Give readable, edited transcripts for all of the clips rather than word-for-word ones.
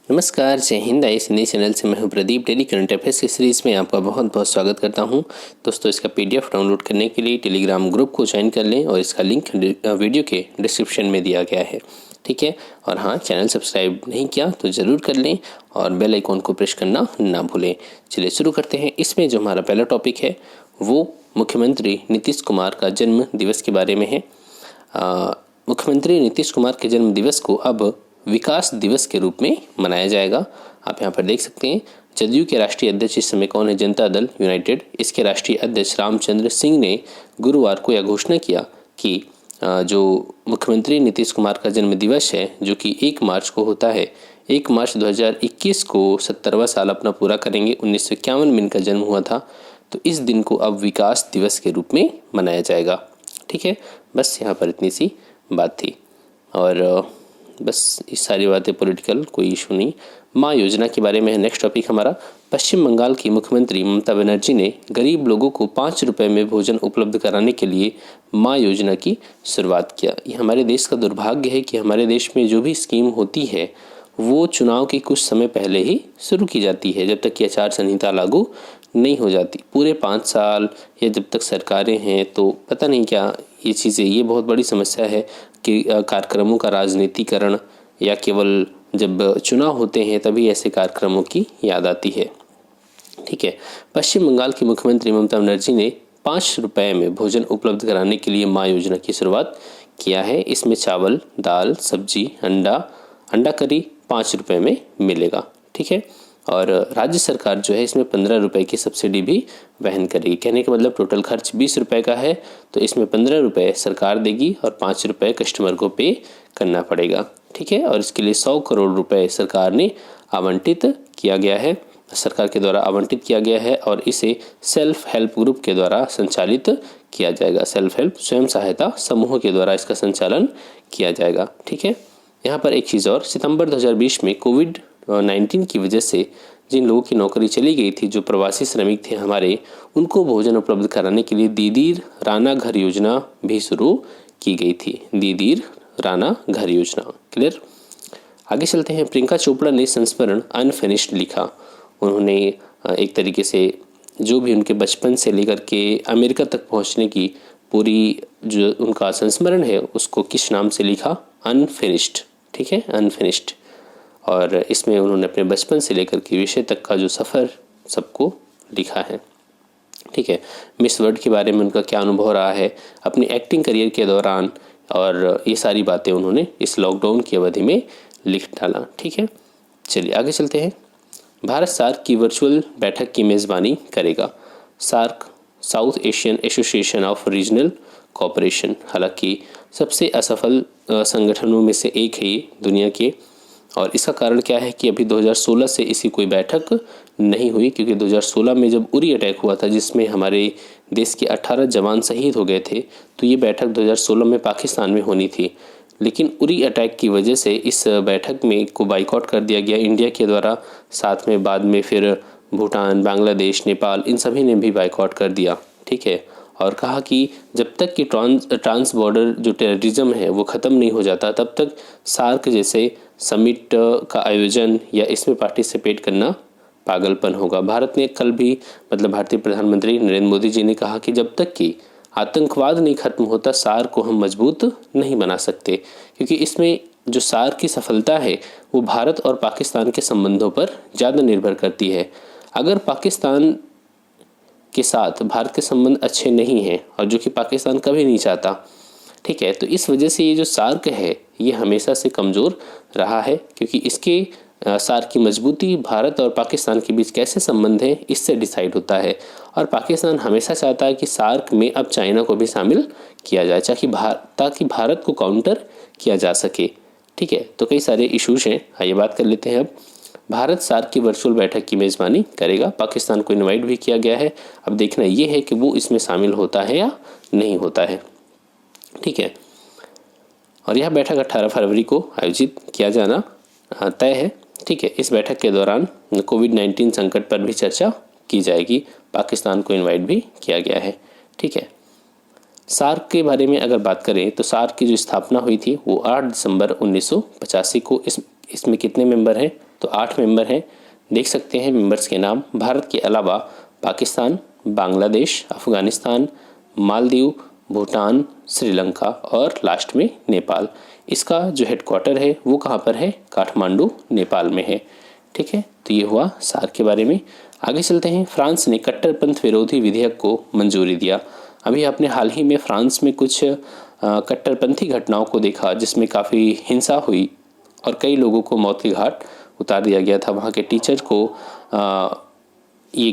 नमस्कार, जय हिंद। इस हिंदी चैनल से मैं हूं प्रदीप। डेली करंट अफेयर्स की सीरीज़ में आपका बहुत बहुत स्वागत करता हूं। दोस्तों, इसका पीडीएफ डाउनलोड करने के लिए टेलीग्राम ग्रुप को ज्वाइन कर लें और इसका लिंक वीडियो के डिस्क्रिप्शन में दिया गया है। ठीक है। और हाँ, चैनल सब्सक्राइब नहीं किया तो ज़रूर कर लें और बेल आइकॉन को प्रेस करना ना भूलें। चलिए शुरू करते हैं। इसमें जो हमारा पहला टॉपिक है वो मुख्यमंत्री नीतीश कुमार का जन्म दिवस के बारे में है। मुख्यमंत्री नीतीश कुमार के जन्म दिवस को अब विकास दिवस के रूप में मनाया जाएगा। आप यहाँ पर देख सकते हैं। जदयू के राष्ट्रीय अध्यक्ष इस समय कौन है? जनता दल यूनाइटेड। इसके राष्ट्रीय अध्यक्ष रामचंद्र सिंह ने गुरुवार को यह घोषणा किया कि जो मुख्यमंत्री नीतीश कुमार का जन्म दिवस है, जो कि 1 मार्च को होता है, 1 मार्च 2021 को 70वां साल अपना पूरा करेंगे। 1951 में इनका जन्म हुआ था। तो इस दिन को अब विकास दिवस के रूप में मनाया जाएगा। ठीक है, बस यहाँ पर इतनी सी बात थी। और बस ये सारी बातें पॉलिटिकल, कोई इशू नहीं। माँ योजना के बारे में है नेक्स्ट टॉपिक हमारा। पश्चिम बंगाल की मुख्यमंत्री ममता बनर्जी ने गरीब लोगों को 5 रुपये में भोजन उपलब्ध कराने के लिए माँ योजना की शुरुआत किया। ये हमारे देश का दुर्भाग्य है कि हमारे देश में जो भी स्कीम होती है वो चुनाव के कुछ समय पहले ही शुरू की जाती है, जब तक कि आचार संहिता लागू नहीं हो जाती। पूरे 5 साल या जब तक सरकारें हैं तो पता नहीं क्या ये चीज़ें, ये बहुत बड़ी समस्या है कि कार्यक्रमों का राजनीतिकरण, या केवल जब चुनाव होते हैं तभी ऐसे कार्यक्रमों की याद आती है। ठीक है। पश्चिम बंगाल की मुख्यमंत्री ममता बनर्जी ने 5 रुपये में भोजन उपलब्ध कराने के लिए माँ योजना की शुरुआत किया है। इसमें चावल, दाल, सब्जी, अंडा करी 5 रुपये में मिलेगा। ठीक है। और राज्य सरकार जो है इसमें 15 रुपये की सब्सिडी भी वहन करेगी। कहने का मतलब टोटल खर्च 20 रुपये का है, तो इसमें 15 रुपये सरकार देगी और 5 रुपये कस्टमर को पे करना पड़ेगा। ठीक है। और इसके लिए 100 करोड़ रुपए सरकार ने आवंटित किया गया है, सरकार के द्वारा आवंटित किया गया है और इसे सेल्फ हेल्प ग्रुप के द्वारा संचालित किया जाएगा। सेल्फ हेल्प, स्वयं सहायता समूह के द्वारा इसका संचालन किया जाएगा। ठीक है। यहाँ पर एक चीज़ और, सितंबर 2020 में कोविड-19 की वजह से जिन लोगों की नौकरी चली गई थी, जो प्रवासी श्रमिक थे हमारे, उनको भोजन उपलब्ध कराने के लिए दीदीर राना घर योजना भी शुरू की गई थी। दीदीर राना घर योजना। क्लियर। आगे चलते हैं। प्रियंका चोपड़ा ने संस्मरण अनफिनिश्ड लिखा। उन्होंने एक तरीके से जो भी उनके बचपन से लेकर के अमेरिका तक पहुंचने की पूरी जो उनका संस्मरण है उसको किस नाम से लिखा? अनफिनिश्ड। ठीक है, अनफिनिश्ड। और इसमें उन्होंने अपने बचपन से लेकर के विषय तक का जो सफ़र सबको लिखा है। ठीक है। मिस वर्ल्ड के बारे में उनका क्या अनुभव रहा है अपनी एक्टिंग करियर के दौरान, और ये सारी बातें उन्होंने इस लॉकडाउन की अवधि में लिख डाला। ठीक है। चलिए आगे चलते हैं। भारत सार्क की वर्चुअल बैठक की मेज़बानी करेगा। SAARC South Asian Association of Regional Cooperation, हालांकि सबसे असफल संगठनों में से एक है ये दुनिया के। और इसका कारण क्या है कि अभी 2016 से इसकी कोई बैठक नहीं हुई, क्योंकि 2016 में जब उरी अटैक हुआ था जिसमें हमारे देश के 18 जवान शहीद हो गए थे, तो ये बैठक 2016 में पाकिस्तान में होनी थी। लेकिन उरी अटैक की वजह से इस बैठक में को बाइकआउट कर दिया गया इंडिया के द्वारा। साथ में बाद में फिर भूटान, बांग्लादेश, नेपाल, इन सभी ने भी बाइकआउट कर दिया। ठीक है। और कहा कि जब तक कि ट्रांस बॉर्डर जो टेररिज्म है वो ख़त्म नहीं हो जाता, तब तक सार्क जैसे समिट का आयोजन या इसमें पार्टिसिपेट करना पागलपन होगा। भारत ने कल भी, मतलब भारतीय प्रधानमंत्री नरेंद्र मोदी जी ने कहा कि जब तक कि आतंकवाद नहीं खत्म होता, सार्क को हम मजबूत नहीं बना सकते, क्योंकि इसमें जो सार्क की सफलता है वो भारत और पाकिस्तान के संबंधों पर ज़्यादा निर्भर करती है। अगर पाकिस्तान के साथ भारत के संबंध अच्छे नहीं हैं, और जो कि पाकिस्तान कभी नहीं चाहता, ठीक है, तो इस वजह से ये जो सार्क है ये हमेशा से कमज़ोर रहा है, क्योंकि इसके सार्क की मजबूती भारत और पाकिस्तान के बीच कैसे संबंध है इससे डिसाइड होता है। और पाकिस्तान हमेशा चाहता है कि सार्क में अब चाइना को भी शामिल किया जाए, ताकि भारत को काउंटर किया जा सके। ठीक है। तो कई सारे इश्यूज हैं। आइए बात कर लेते हैं अब। भारत सार्क की वर्चुअल बैठक की मेज़बानी करेगा। पाकिस्तान को इनवाइट भी किया गया है। अब देखना ये है कि वो इसमें शामिल होता है या नहीं होता है। ठीक है। और यह बैठक 18 फरवरी को आयोजित किया जाना तय है। ठीक है। इस बैठक के दौरान कोविड-19 संकट पर भी चर्चा की जाएगी। पाकिस्तान को इनवाइट भी किया गया है। ठीक है। सार्क के बारे में अगर बात करें तो सार्क की जो स्थापना हुई थी वो 8 दिसंबर 1985 को। इसमें कितने मेंबर हैं? तो 8 मेंबर हैं। देख सकते हैं मेंबर्स के नाम। भारत के अलावा पाकिस्तान, बांग्लादेश, अफ़गानिस्तान, मालदीव, भूटान, श्रीलंका और लास्ट में नेपाल। इसका जो हेडक्वार्टर है वो कहाँ पर है? काठमांडू, नेपाल में है। ठीक है, तो ये हुआ सार्क के बारे में। आगे चलते हैं। फ्रांस ने कट्टरपंथ विरोधी विधेयक को मंजूरी दिया। अभी आपने हाल ही में फ्रांस में कुछ कट्टरपंथी घटनाओं को देखा जिसमें काफ़ी हिंसा हुई और कई लोगों को मौत के घाट उतार दिया गया था। वहाँ के टीचर को ये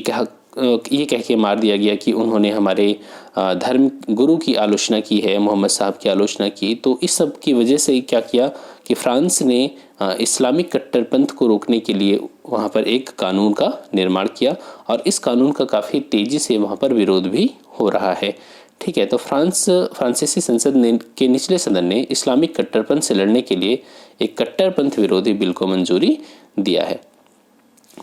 कह के मार दिया गया कि उन्होंने हमारे धर्म गुरु की आलोचना की है, मोहम्मद साहब की आलोचना की। तो इस सब की वजह से क्या किया कि फ्रांस ने इस्लामिक कट्टरपंथ को रोकने के लिए वहाँ पर एक कानून का निर्माण किया और इस कानून का काफ़ी तेज़ी से वहाँ पर विरोध भी हो रहा है। ठीक है, तो फ्रांसीसी संसद के निचले सदन ने इस्लामिक कट्टरपंथ से लड़ने के लिए एक कट्टरपंथ विरोधी बिल को मंजूरी दिया है।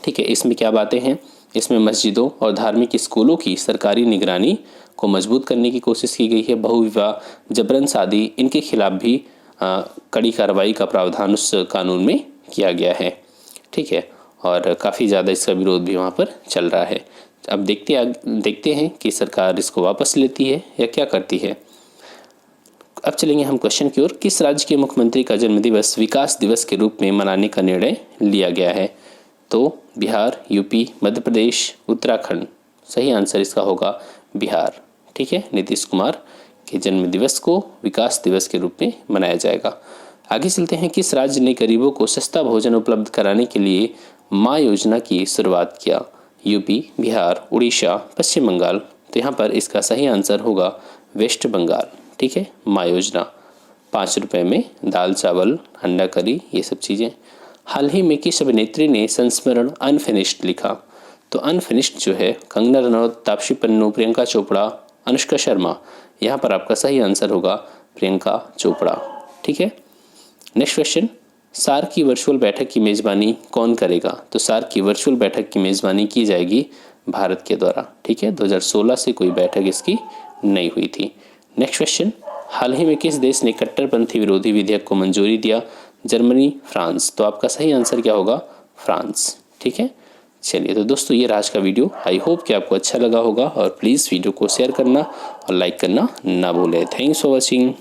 ठीक है, इसमें क्या बातें हैं? इसमें मस्जिदों और धार्मिक स्कूलों की सरकारी निगरानी को मजबूत करने की कोशिश की गई है। बहुविवाह, जबरन शादी, इनके खिलाफ भी कड़ी कार्रवाई का प्रावधान उस कानून में किया गया है। ठीक है, और काफ़ी ज़्यादा इसका विरोध भी वहाँ पर चल रहा है। अब देखते हैं कि सरकार इसको वापस लेती है या क्या करती है। अब चलेंगे हम क्वेश्चन की ओर। किस राज्य के मुख्यमंत्री का जन्मदिवस विकास दिवस के रूप में मनाने का निर्णय लिया गया है? तो बिहार, यूपी, मध्य प्रदेश, उत्तराखंड। सही आंसर इसका होगा बिहार। ठीक है, नीतीश कुमार के जन्म दिवस को विकास दिवस के रूप में मनाया जाएगा। आगे चलते हैं। किस राज्य ने गरीबों को सस्ता भोजन उपलब्ध कराने के लिए माँ योजना की शुरुआत किया? यूपी, बिहार, उड़ीसा, पश्चिम बंगाल। तो यहाँ पर इसका सही आंसर होगा वेस्ट बंगाल। ठीक है, माँ योजना 5 रुपये में दाल चावल, अंडा करी, ये सब चीज़ें। हाल ही में किस अभिनेत्री ने संस्मरण अनफिनिश्ड लिखा? तो अनफिनिश्ड जो है कंगना रनौत, तापसी पन्नू, प्रियंका चोपड़ा, अनुष्का शर्मा। यहाँ पर आपका सही आंसर होगा प्रियंका चोपड़ा। ठीक है, नेक्स्ट क्वेश्चन। सार्क की वर्चुअल बैठक की मेज़बानी कौन करेगा? तो सार्क की वर्चुअल बैठक की मेज़बानी की जाएगी भारत के द्वारा। ठीक है, 2016 से कोई बैठक इसकी नहीं हुई थी। Next question. हाल ही में किस देश ने कट्टरपंथी विरोधी विधेयक को मंजूरी दिया? Germany, France. तो आपका सही आंसर क्या होगा? फ्रांस। ठीक है, चलिए तो दोस्तों ये आज का वीडियो। आई होप कि आपको अच्छा लगा होगा और प्लीज़ वीडियो को शेयर करना और लाइक करना ना भूलें। Thanks for watching.